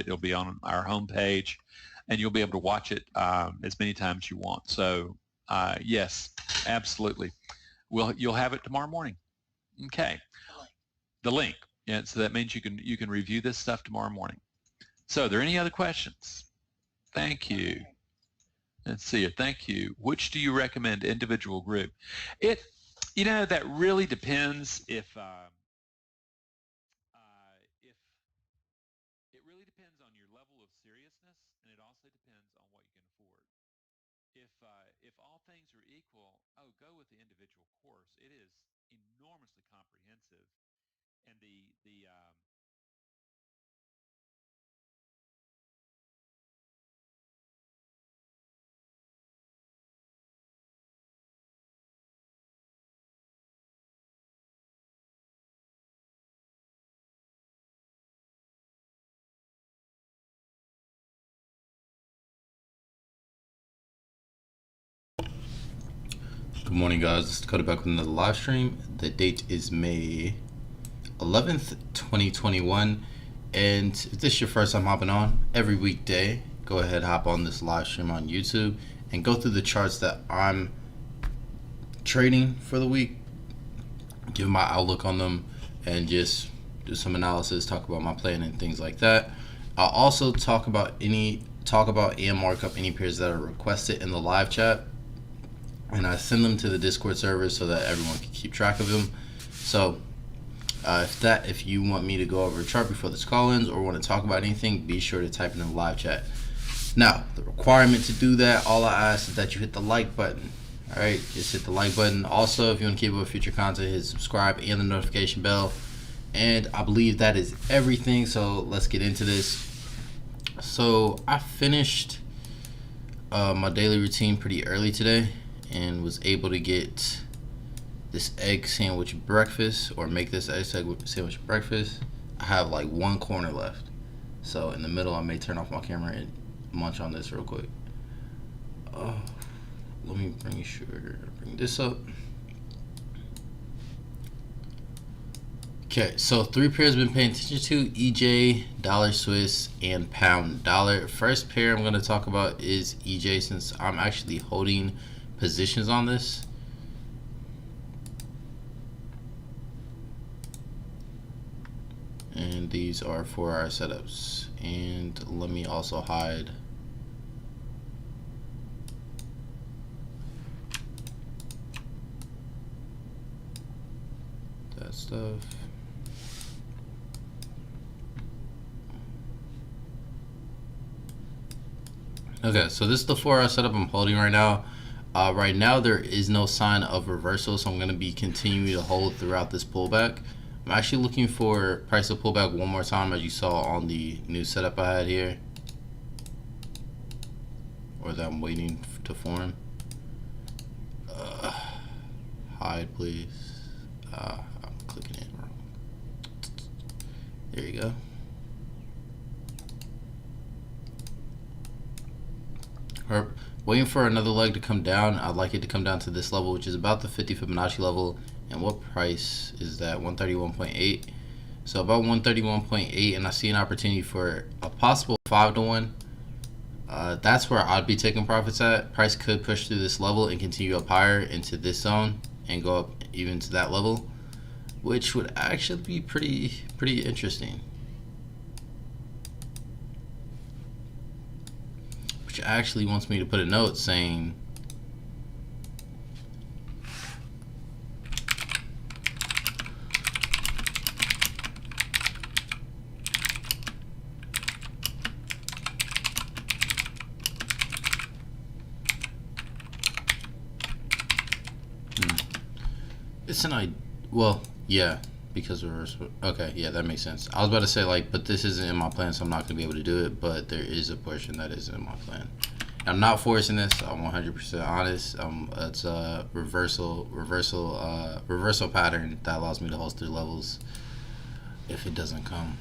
It'll be on our homepage, and you'll be able to watch it as many times as you want. So yes, absolutely. You'll have it tomorrow morning. Okay. The link. Yeah, so that means you can review this stuff tomorrow morning. So are there any other questions? Thank you. Let's see it. Thank you. Which do you recommend, individual, group? That really depends if it really depends on your level of seriousness, and it also depends on what you can afford. If all things are equal, go with the individual course. It is enormously comprehensive, and the Good morning, guys. This is Dakota back with another live stream. The date is May 11th, 2021. And if this is your first time hopping on, every weekday, go ahead, hop on this live stream on YouTube and go through the charts that I'm trading for the week, give my outlook on them, and just do some analysis, talk about my plan and things like that. I'll also talk about and mark up any pairs that are requested in the live chat, and I send them to the Discord server so that everyone can keep track of them. So if you want me to go over a chart before this call-ins or want to talk about anything, be sure to type it in the live chat. Now, the requirement to do that, all I ask is that you hit the like button. All right, just hit the like button. Also, if you want to keep up with future content, hit subscribe and the notification bell. And I believe that is everything, so let's get into this. So I finished my daily routine pretty early today and was able to get this egg sandwich breakfast, or make this egg sandwich breakfast. I have like one corner left, so in the middle I may turn off my camera and munch on this real quick. Let me bring this up. Okay, so three pairs I've been paying attention to: EJ, dollar Swiss, and pound dollar. First pair I'm going to talk about is EJ, since I'm actually holding positions on this. And these are 4-hour setups. And let me also hide that stuff. Okay, so this is the 4-hour setup I'm holding right now. Right now there is no sign of reversal, so I'm going to be continuing to hold throughout this pullback. I'm actually looking for price to pull back one more time, as you saw on the new setup I had here, or that I'm waiting to form. Hide, please. I'm clicking it wrong. There you go. Waiting for another leg to come down. I'd like it to come down to this level, which is about the 50 Fibonacci level. And what price is that? 131.8. So about 131.8, and I see an opportunity for a possible 5-to-1. That's where I'd be taking profits at. Price could push through this level and continue up higher into this zone and go up even to that level, which would actually be pretty interesting. Which actually wants me to put a note saying it's an well, yeah, because reverse. Okay, yeah, that makes sense. I was about to say, like, but this isn't in my plan, so I'm not gonna be able to do it. But there is a portion that is in my plan. I'm not forcing this. I'm 100% honest. It's a reversal pattern that allows me to hold through levels if it doesn't come.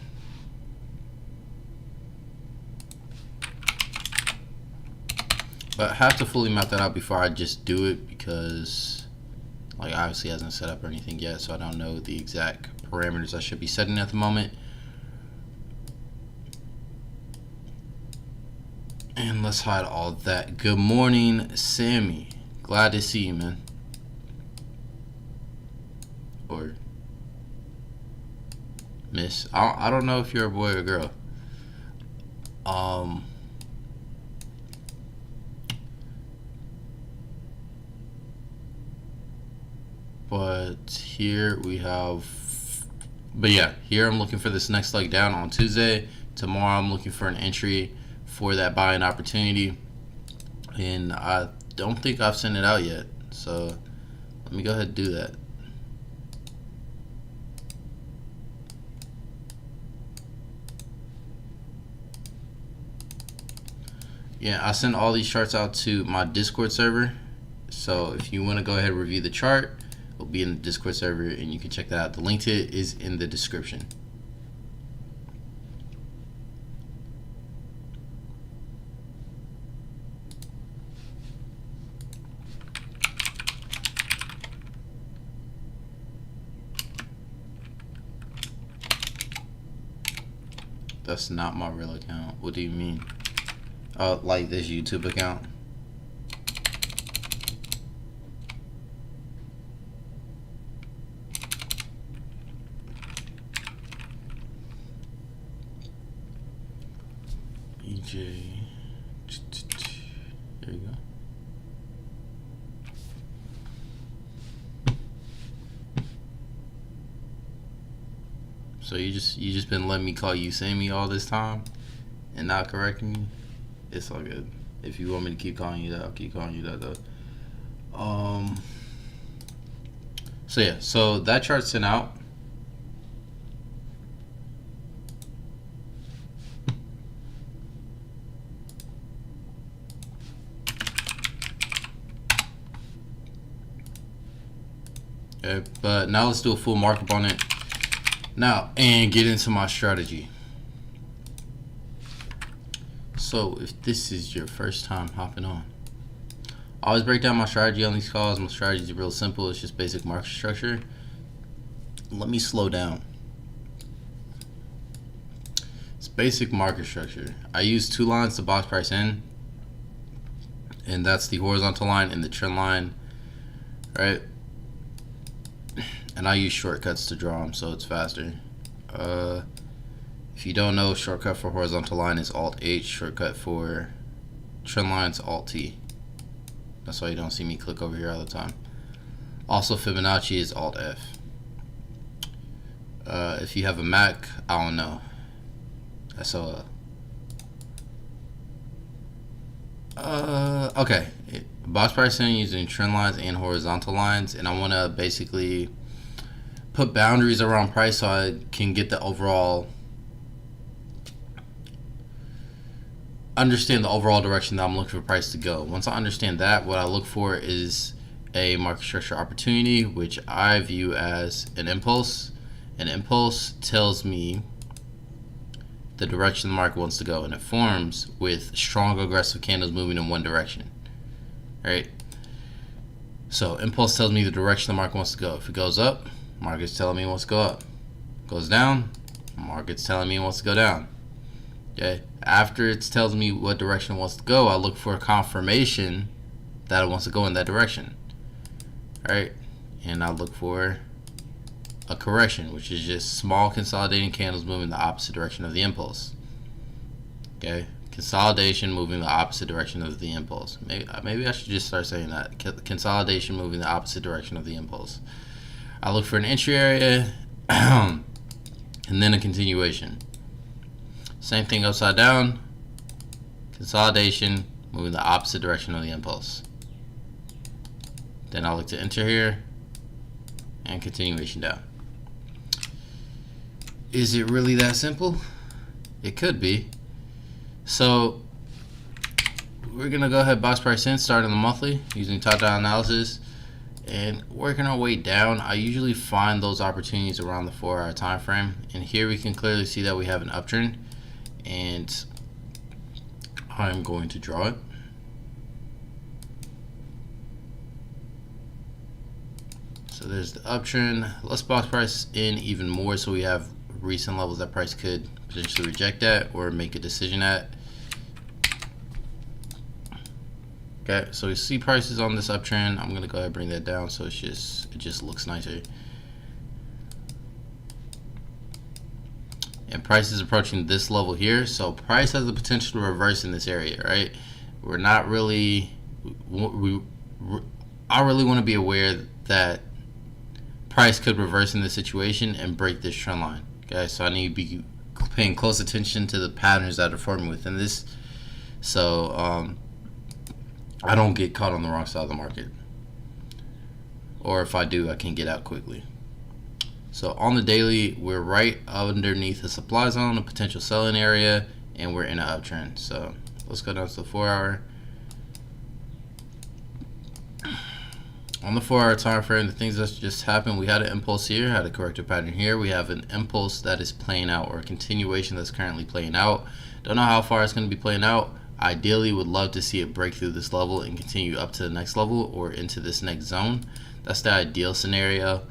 But I have to fully map that out before I just do it, because like obviously hasn't set up or anything yet, so I don't know the exact parameters I should be setting at the moment. And let's hide all that. Good morning, Sammy. Glad to see you, man. Or miss. I don't know if you're a boy or a girl. But here we have, but yeah, here I'm looking for this next leg down on Tuesday. Tomorrow I'm looking for an entry for that buying opportunity, and I don't think I've sent it out yet, so let me go ahead and do that. Yeah, I sent all these charts out to my Discord server, so if you want to go ahead and review the chart, it'll be in the Discord server and you can check that out. The link to it is in the description. That's not my real account. What do you mean? Like this YouTube account? EJ. There you go. So you just been letting me call you Sammy all this time and not correcting me? It's all good. If you want me to keep calling you that, I'll keep calling you that though. So yeah, so that chart's sent out. Okay, but now let's do a full markup on it now and get into my strategy. So if this is your first time hopping on, I always break down my strategy on these calls. My strategy is real simple. It's just basic market structure. Let me slow down. It's basic market structure. I use two lines to box price in, and that's the horizontal line and the trend line, right? And I use shortcuts to draw them so it's faster. If you don't know, shortcut for horizontal line is Alt-H, shortcut for trend line is Alt-T. That's why you don't see me click over here all the time. Also, Fibonacci is Alt-F. If you have a Mac, I don't know. So, okay. Box pricing using trend lines and horizontal lines, and I want to basically put boundaries around price so I can get the overall, understand the overall direction that I'm looking for price to go. Once I understand that, what I look for is a market structure opportunity, which I view as an impulse. An impulse tells me the direction the market wants to go, and it forms with strong aggressive candles moving in one direction. Right? So impulse tells me the direction the market wants to go. If it goes up, market's telling me it wants to go up. Goes down, market's telling me it wants to go down. Okay. After it tells me what direction it wants to go, I look for a confirmation that it wants to go in that direction. Alright, and I look for a correction, which is just small consolidating candles moving the opposite direction of the impulse. Okay, consolidation moving the opposite direction of the impulse. Maybe I should just start saying that. Consolidation moving the opposite direction of the impulse. I look for an entry area and then a continuation. Same thing upside down, consolidation, moving the opposite direction of the impulse. Then I'll look to enter here and continuation down. Is it really that simple? It could be. So we're gonna go ahead box price in, start on the monthly using top-down analysis and working our way down. I usually find those opportunities around the 4-hour time frame, and here we can clearly see that we have an uptrend, and I'm going to draw it. So there's the uptrend. Let's box price in even more so we have recent levels that price could potentially reject at or make a decision at. Okay, so we see prices on this uptrend. I'm gonna go ahead and bring that down so it just looks nicer. And price is approaching this level here, so price has the potential to reverse in this area, right? We're not really, I really want to be aware that price could reverse in this situation and break this trend line. Okay, so I need to be paying close attention to the patterns that are forming within this, so I don't get caught on the wrong side of the market, or if I do, I can get out quickly. So on the daily, we're right underneath the supply zone, a potential selling area, and we're in an uptrend. So let's go down to the 4 hour. On the 4 hour time frame, the things that just happened, we had an impulse here, had a corrective pattern here. We have an impulse that is playing out, or a continuation that's currently playing out. Don't know how far it's going to be playing out. Ideally, would love to see it break through this level and continue up to the next level or into this next zone. That's the ideal scenario.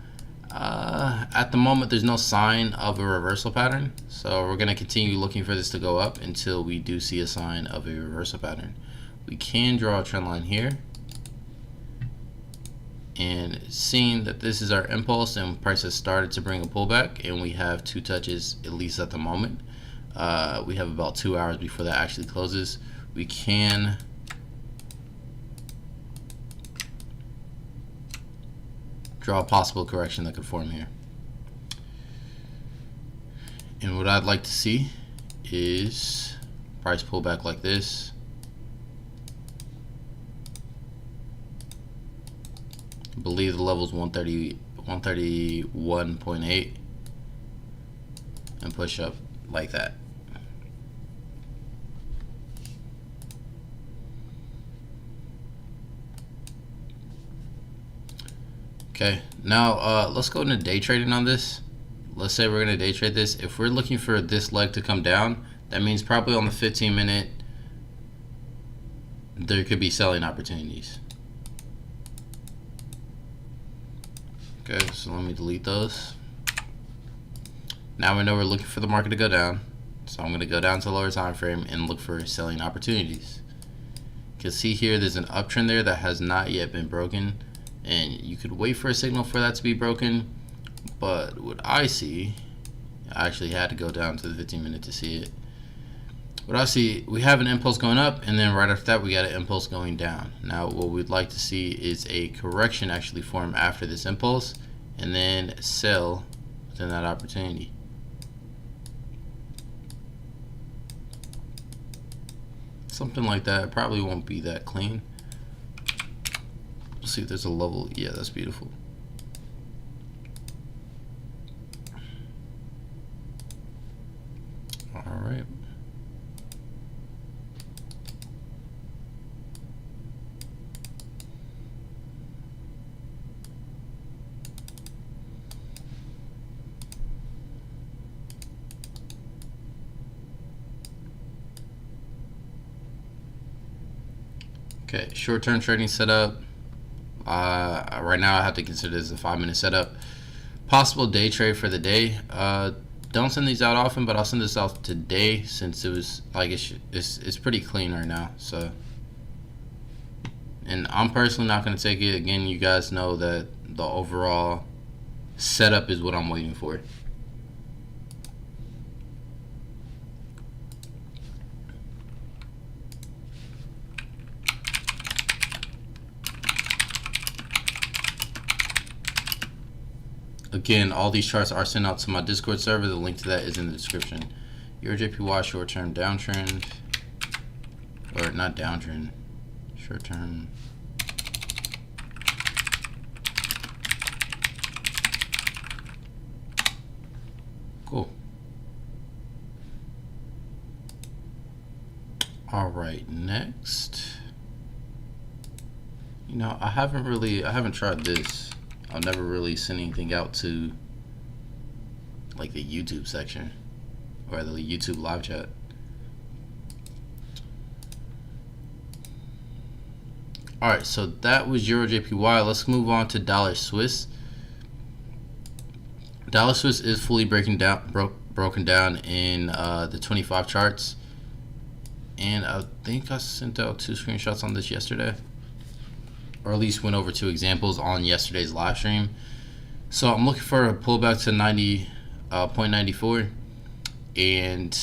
At the moment, there's no sign of a reversal pattern, so we're going to continue looking for this to go up until we do see a sign of a reversal pattern. We can draw a trend line here, and seeing that this is our impulse and price has started to bring a pullback, and we have 2 touches at least at the moment. We have about 2 hours before that actually closes. We can draw a possible correction that could form here. And what I'd like to see is price pullback like this. I believe the level is 131.8, and push up like that. Okay, now let's go into day trading on this. Let's say we're going to day trade this. If we're looking for this leg to come down, that means probably on the 15-minute there could be selling opportunities. Okay, so let me delete those. Now we know we're looking for the market to go down, so I'm going to go down to the lower time frame and look for selling opportunities. You can see here there's an uptrend there that has not yet been broken, and you could wait for a signal for that to be broken, but what I see, I actually had to go down to the 15-minute to see it. What I see, we have an impulse going up, and then right after that we got an impulse going down. Now what we'd like to see is a correction actually form after this impulse, and then sell within that opportunity. Something like that. It probably won't be that clean. See if there's a level. Yeah, that's beautiful. All right. Okay, short-term trading setup. Right now I have to consider this a 5-minute setup. Possible day trade for the day. Don't send these out often, but I'll send this out today since it was like it's pretty clean right now. So, and I'm personally not going to take it. Again, you guys know that the overall setup is what I'm waiting for. Again, all these charts are sent out to my Discord server. The link to that is in the description. EURJPY short-term downtrend, or not downtrend, short-term. Cool. All right, next. You know, I haven't tried this. I've never really sent anything out to like the YouTube section or the YouTube live chat. Alright, so that was EURJPY. Let's move on to dollar Swiss. Dollar Swiss is fully broken down in the 25 charts. and I think I sent out 2 screenshots on this yesterday, or at least went over 2 examples on yesterday's live stream. So I'm looking for a pullback to 90.94, and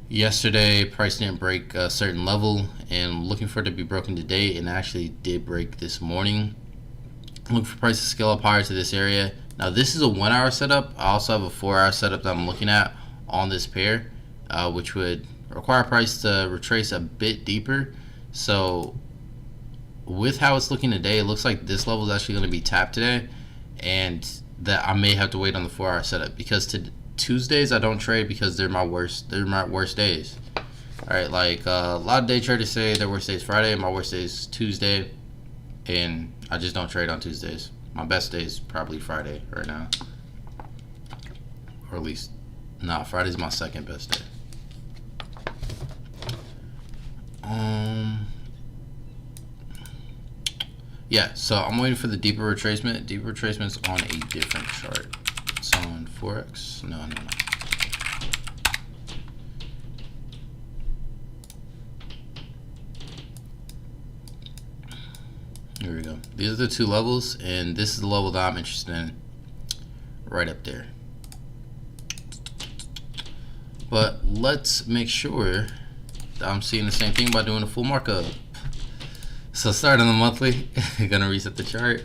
yesterday price didn't break a certain level, and I'm looking for it to be broken today, and actually did break this morning. I'm looking for price to scale up higher to this area. Now this is a 1 hour setup. I also have a 4 hour setup that I'm looking at on this pair, which would require price to retrace a bit deeper. So with how it's looking today, it looks like this level is actually going to be tapped today, and that I may have to wait on the 4 hour setup, because Tuesdays I don't trade because they're my worst days. Alright, like a lot of day traders say their worst day is Friday, my worst day is Tuesday, and I just don't trade on Tuesdays. My best day is probably Friday right now, or at least, nah, Friday's my second best day. Yeah, so I'm waiting for the deeper retracement. Deeper retracement's on a different chart. It's on Forex. No. Here we go. These are the 2 levels, and this is the level that I'm interested in, right up there. But let's make sure that I'm seeing the same thing by doing a full markup. So starting on the monthly, gonna reset the chart.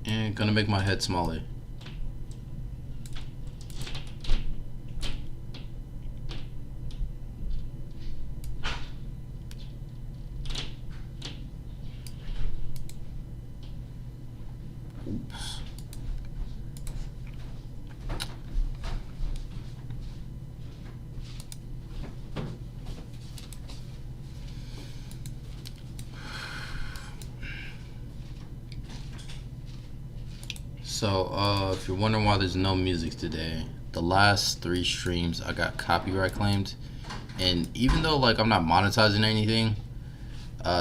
And gonna make my head smaller. Oops. So if you're wondering why there's no music today, the last 3 streams I got copyright claimed, and even though like I'm not monetizing anything,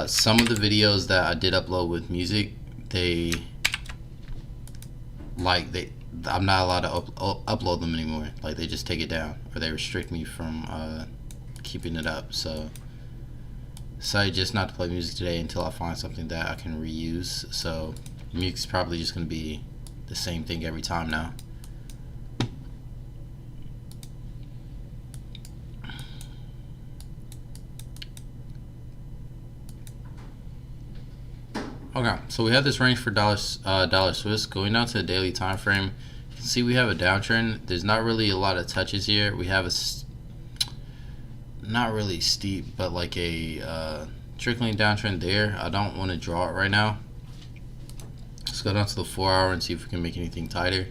some of the videos that I did upload with music, I'm not allowed to upload them anymore. Like they just take it down, or they restrict me from keeping it up. So decided just not to play music today until I find something that I can reuse. So music's probably just gonna be the same thing every time now. Okay, so we have this range for dollar Swiss going down to the daily time frame. You can see we have a downtrend. There's not really a lot of touches here. We have a not really steep, but like a trickling downtrend there. I don't want to draw it right now. Let's go down to the 4 hour and see if we can make anything tighter.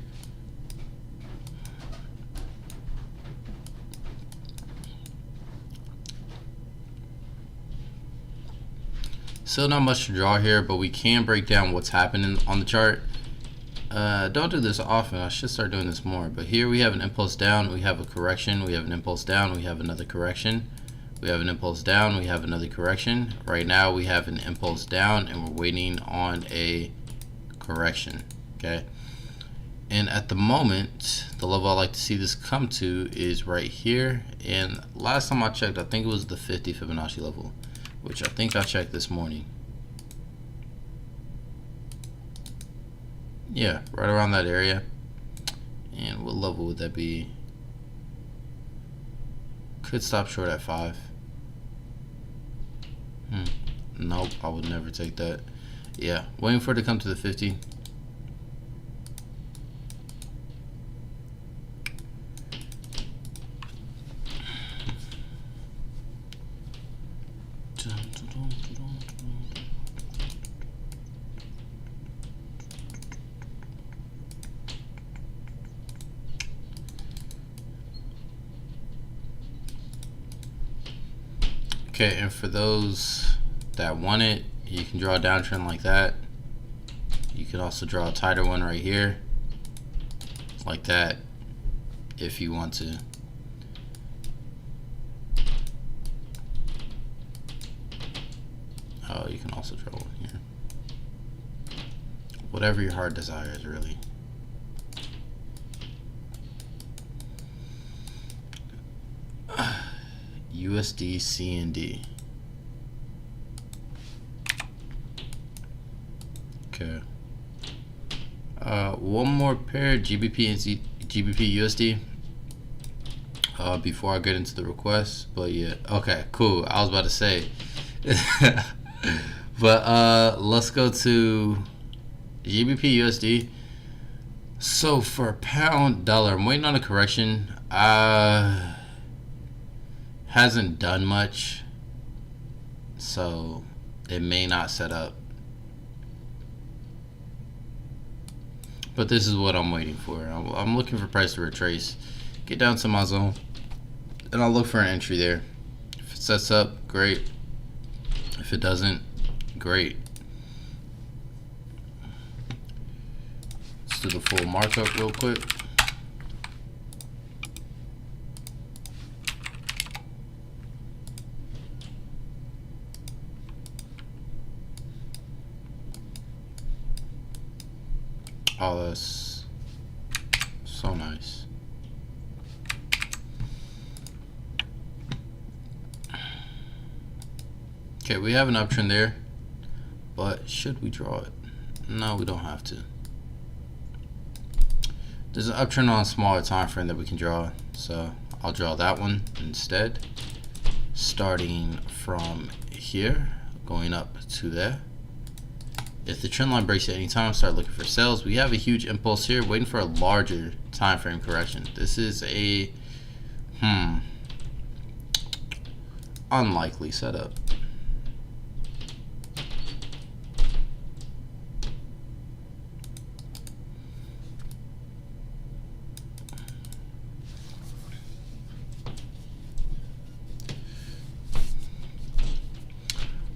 Still not much to draw here, but we can break down what's happening on the chart. Don't do this often. I should start doing this more. But here we have an impulse down, we have a correction, we have an impulse down, we have another correction, we have an impulse down, we have another correction. Right now we have an impulse down, and we're waiting on a correction. Okay, and at the moment the level I like to see this come to is right here, and last time I checked I think it was the 50 Fibonacci level, which I think I checked this morning. Yeah, right around that area. And what level would that be? Could stop short at 5. Nope, I would never take that. Yeah, waiting for it to come to the 50. Okay, and for those that want it, you can draw a downtrend like that. You can also draw a tighter one right here, like that, if you want to. Oh, you can also draw one here. Whatever your heart desires, really. USDCAD. Okay. One more pair, GBPUSD. Before I get into the request, but yeah, okay, cool. I was about to say, but let's go to GBPUSD. So for pound dollar, I'm waiting on a correction. Hasn't done much, so it may not set up. But this is what I'm waiting for. I'm looking for price to retrace, get down to my zone, and I'll look for an entry there. If it sets up, great. If it doesn't, great. Let's do the full markup real quick. Oh, that's so nice. Okay, we have an uptrend there, but should we draw it? No, we don't have to. There's an uptrend on a smaller time frame that we can draw, so I'll draw that one instead. Starting from here, going up to there. If the trend line breaks at any time, start looking for sales. We have a huge impulse here, waiting for a larger time frame correction. This is a unlikely setup.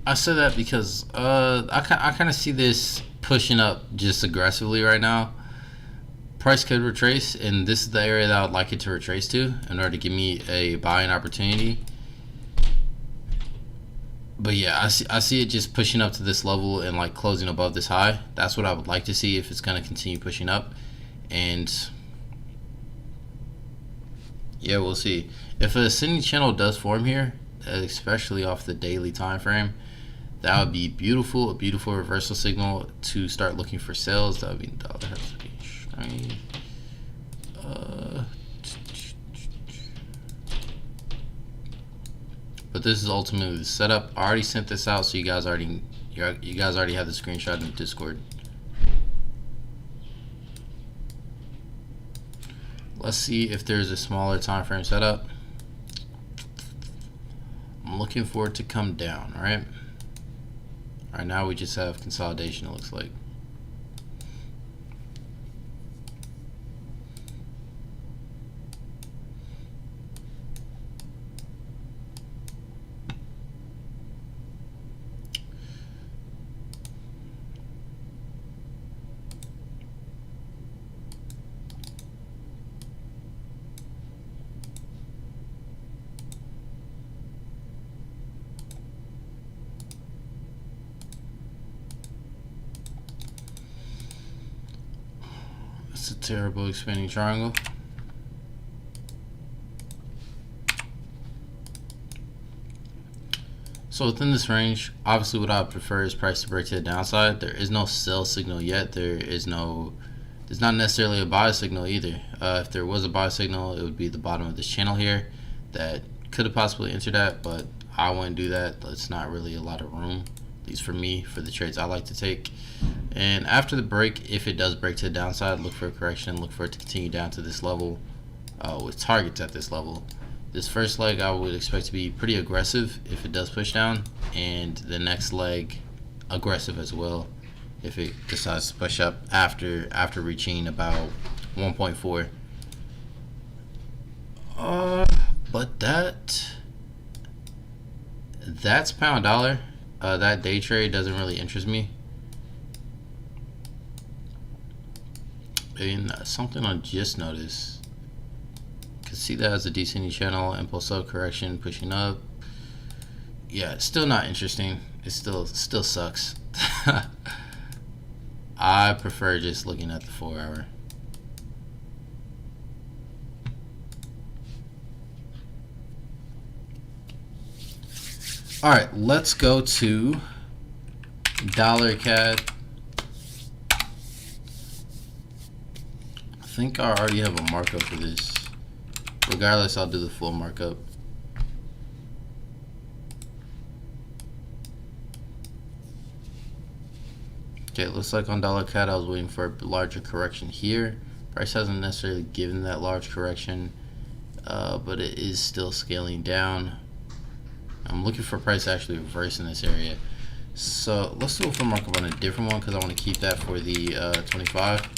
I said that because I kind of see this pushing up just aggressively right now. Price could retrace, and this is the area that I would like it to retrace to in order to give me a buying opportunity. But yeah, I see it just pushing up to this level and like closing above this high. That's what I would like to see if it's going to continue pushing up. And yeah, we'll see. If a ascending channel does form here, especially off the daily time frame, that would be beautiful, a beautiful reversal signal to start looking for sales. That would be dollar has to be straight. But this is ultimately the setup. I already sent this out, so you guys already have the screenshot in the Discord. Let's see if there's a smaller time frame setup. I'm looking for it to come down, right? Right now we just have consolidation, it looks like. It's a terrible expanding triangle. So within this range, obviously what I would prefer is price to break to the downside. There is no sell signal yet. There's not necessarily a buy signal either. If there was a buy signal, it would be the bottom of this channel here that could have possibly entered that, but I wouldn't do that. It's not really a lot of room, at least for me, for the trades I like to take. And after the break, if it does break to the downside, look for a correction, look for it to continue down to this level with targets at this level. This first leg I would expect to be pretty aggressive if it does push down, and the next leg aggressive as well if it decides to push up after reaching about 1.4. But that's pound dollar. That day trade doesn't really interest me. And something I just noticed, can see that as a descending channel, impulse up, correction, pushing up. Yeah, it's still not interesting. It still sucks. I prefer just looking at the 4 hour. All right, let's go to dollar CAD. I think I already have a markup for this. Regardless, I'll do the full markup. Okay, it looks like on dollar CAD I was waiting for a larger correction here. Price hasn't necessarily given that large correction, but it is still scaling down. I'm looking for price to actually reverse in this area. So let's do a full markup on a different one because I want to keep that for the 25.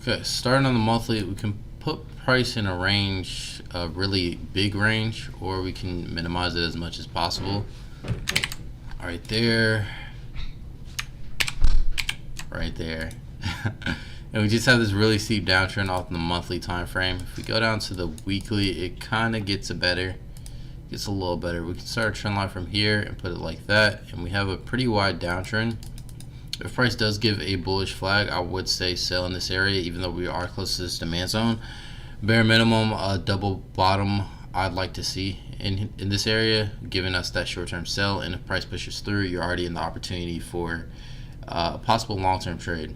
Okay, starting on the monthly, we can put price in a range, a really big range, or we can minimize it as much as possible. Right there. Right there. And we just have this really steep downtrend off in the monthly time frame. If we go down to the weekly, it kind of gets a little better. We can start a trend line from here and put it like that, and we have a pretty wide downtrend. If price does give a bullish flag, I would say sell in this area, even though we are close to this demand zone. Bare minimum, a double bottom I'd like to see in this area, giving us that short-term sell. And if price pushes through, you're already in the opportunity for a possible long-term trade.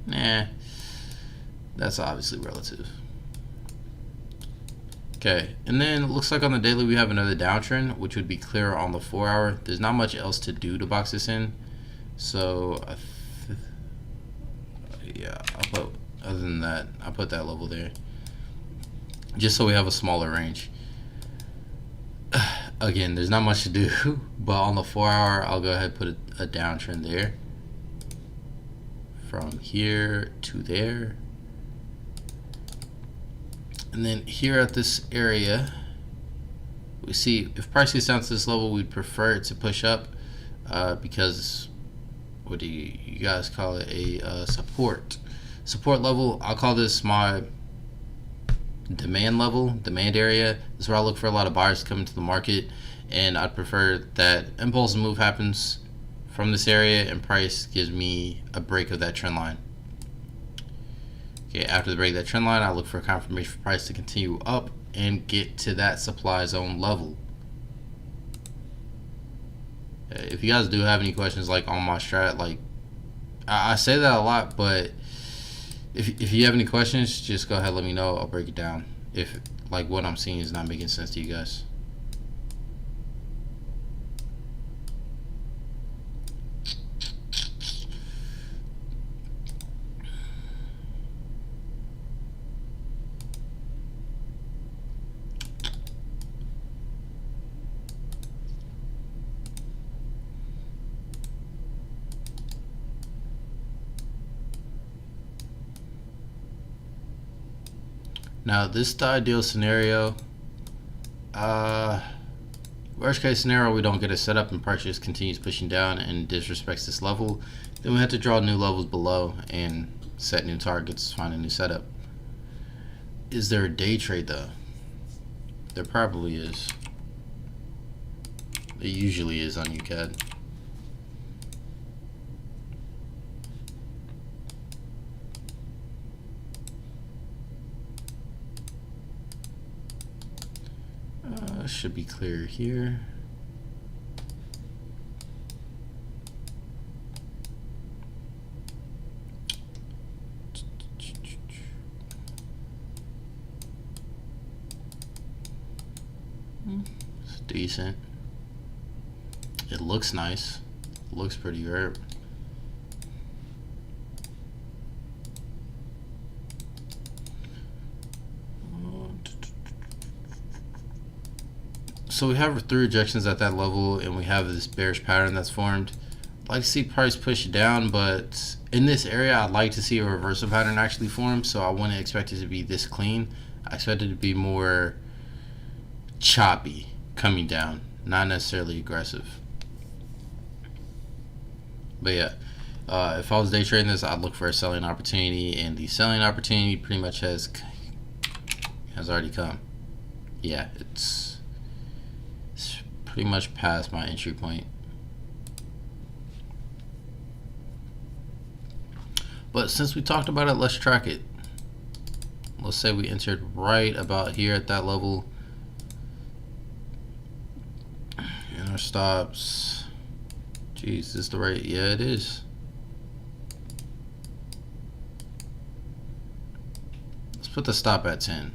Nah, that's obviously relative. Okay, and then it looks like on the daily we have another downtrend, which would be clearer on the 4 hour. There's not much else to do to box this in, so yeah, other than that, I'll put that level there, just so we have a smaller range. Again, there's not much to do, but on the 4 hour, I'll go ahead and put a downtrend there, from here to there. And then here at this area, we see if price gets down to this level, we'd prefer it to push up because, what do you guys call it, a support level. I'll call this my demand level, demand area. This is where I look for a lot of buyers to come into the market, and I'd prefer that impulse move happens from this area and price gives me a break of that trend line. Okay, after the break of that trend line, I look for a confirmation for price to continue up and get to that supply zone level. If you guys do have any questions like on my strat, like I say that a lot, but if you have any questions, just go ahead, let me know. I'll break it down if like what I'm seeing is not making sense to you guys. Now this is the ideal scenario. Worst case scenario, we don't get a setup and price just continues pushing down and disrespects this level. Then we have to draw new levels below and set new targets, find a new setup. Is there a day trade though? There probably is. It usually is on UCAD. Should be clear here. It's decent. It looks nice. It looks pretty great. So we have 3 rejections at that level, and we have this bearish pattern that's formed. I'd like to see price push down, but in this area, I'd like to see a reversal pattern actually form. So I wouldn't expect it to be this clean. I expect it to be more choppy coming down, not necessarily aggressive. But yeah, if I was day trading this, I'd look for a selling opportunity, and the selling opportunity pretty much has already come. Yeah, it's pretty much past my entry point. But since we talked about it, let's track it. Let's say we entered right about here at that level. And our stops. Jeez, is this the right? Yeah, it is. Let's put the stop at 10,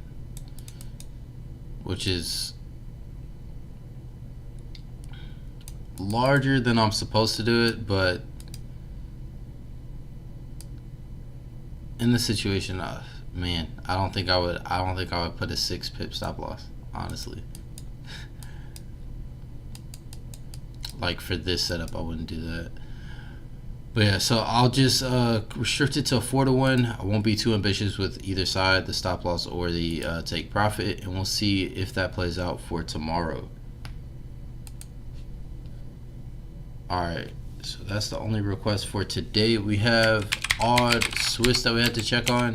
which is larger than I'm supposed to do it, but in this situation, man, I don't think I would put a 6 pip stop loss, honestly. Like for this setup, I wouldn't do that. But yeah, so I'll just restrict it to 4-to-1. I won't be too ambitious with either side, the stop loss or the take profit, and we'll see if that plays out for tomorrow. Alright, so that's the only request for today. We have odd Swiss that we had to check on.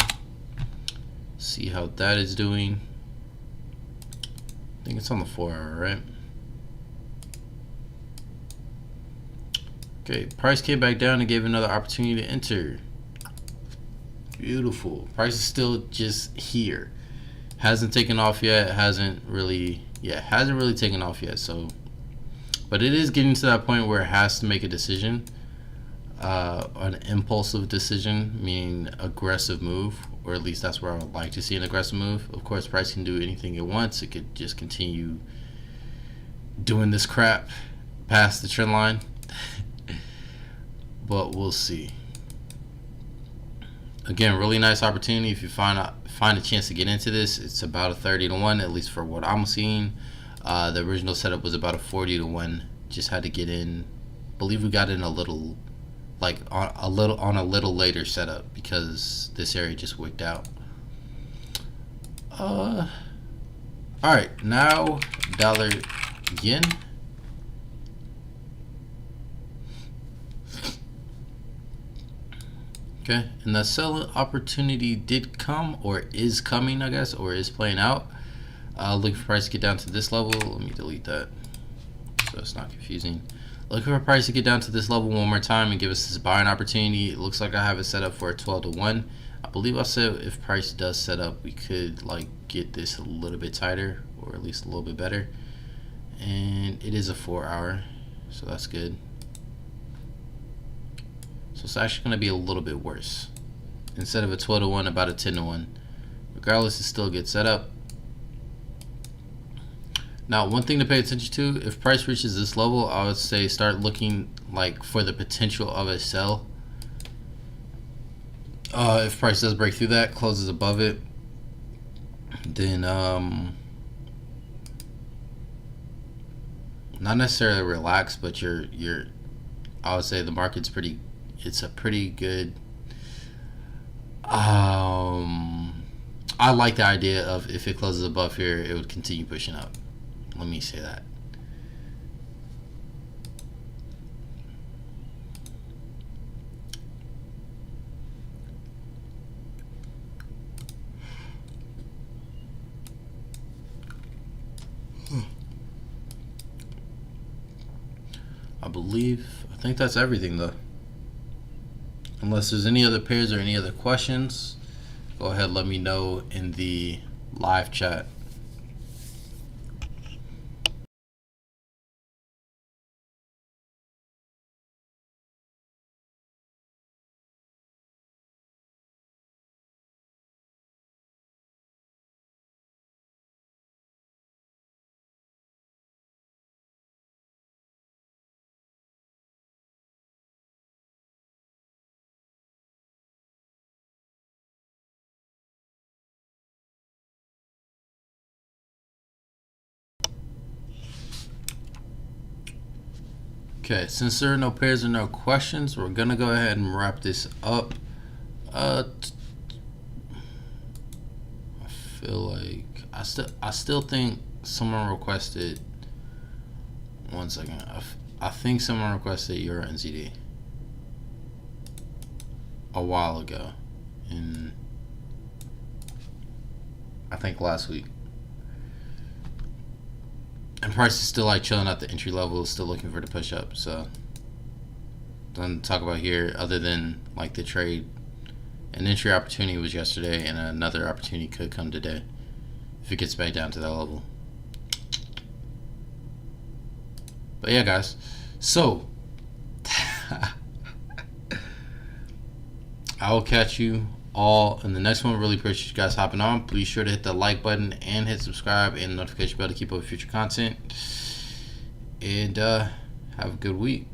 See how that is doing. I think it's on the 4-hour, right? Okay, price came back down and gave another opportunity to enter. Beautiful. Price is still just here. Hasn't taken off yet. Hasn't really taken off yet. So, but it is getting to that point where it has to make a decision, an impulsive decision, meaning aggressive move, or at least that's where I would like to see an aggressive move. Of course, price can do anything it wants. It could just continue doing this crap past the trend line. But we'll see. Again, really nice opportunity. If you find a chance to get into this, it's about a 30-to-1, at least for what I'm seeing. The original setup was about a 40-to-1. Just had to get in. I believe we got in a little, like on a little later setup because this area just wicked out. All right, now dollar yen. Okay, and the sell opportunity did come, or is coming, I guess, or is playing out. Looking for price to get down to this level. Let me delete that so it's not confusing. Looking for price to get down to this level one more time and give us this buying opportunity. It looks like I have it set up for a 12-to-1. I believe I said if price does set up, we could like get this a little bit tighter, or at least a little bit better. And it is a 4-hour, so that's good. So it's actually going to be a little bit worse. Instead of a 12-to-1, about a 10-to-1. Regardless, it still gets set up. Now, one thing to pay attention to, if price reaches this level, I would say start looking like for the potential of a sell. If price does break through that, closes above it, then not necessarily relax, but I would say the market's pretty. It's a pretty good. I like the idea of if it closes above here, it would continue pushing up. Let me say that. I think that's everything though. Unless there's any other pairs or any other questions, go ahead, let me know in the live chat. Okay, since there are no pairs or no questions, we're gonna go ahead and wrap this up. I feel like I still think someone requested. One second, I think someone requested Euro NZD a while ago, I think last week. And price is still like chilling at the entry level, still looking for the push up. So nothing to talk about here other than like the trade An entry opportunity was yesterday, and another opportunity could come today if it gets back down to that level. But yeah, guys, so I will catch you all in the next one. Really appreciate you guys hopping on. Please sure to hit the like button and hit subscribe and the notification bell to keep up with future content. And have a good week.